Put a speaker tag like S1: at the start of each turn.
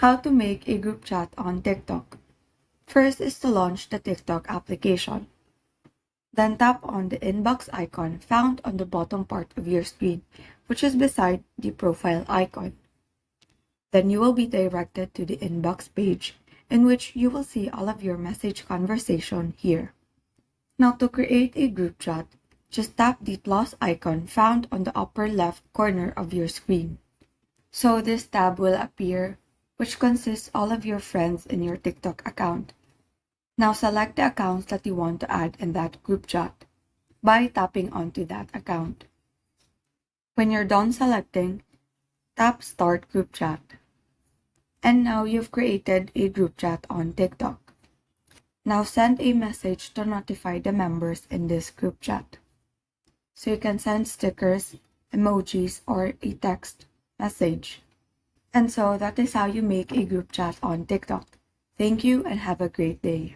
S1: How to make a group chat on TikTok. First is to launch the TikTok application. Then tap on the inbox icon found on the bottom part of your screen, which is beside the profile icon. Then you will be directed to the inbox page, in which you will see all of your message conversation here. Now to create a group chat, just tap the plus icon found on the upper left corner of your screen. So this tab will appear, which consists all of your friends in your TikTok account. Now select the accounts that you want to add in that group chat by tapping onto that account. When you're done selecting, tap Start Group Chat. And now you've created a group chat on TikTok. Now send a message to notify the members in this group chat. So you can send stickers, emojis, or a text message. And so that is how you make a group chat on TikTok. Thank you and have a great day.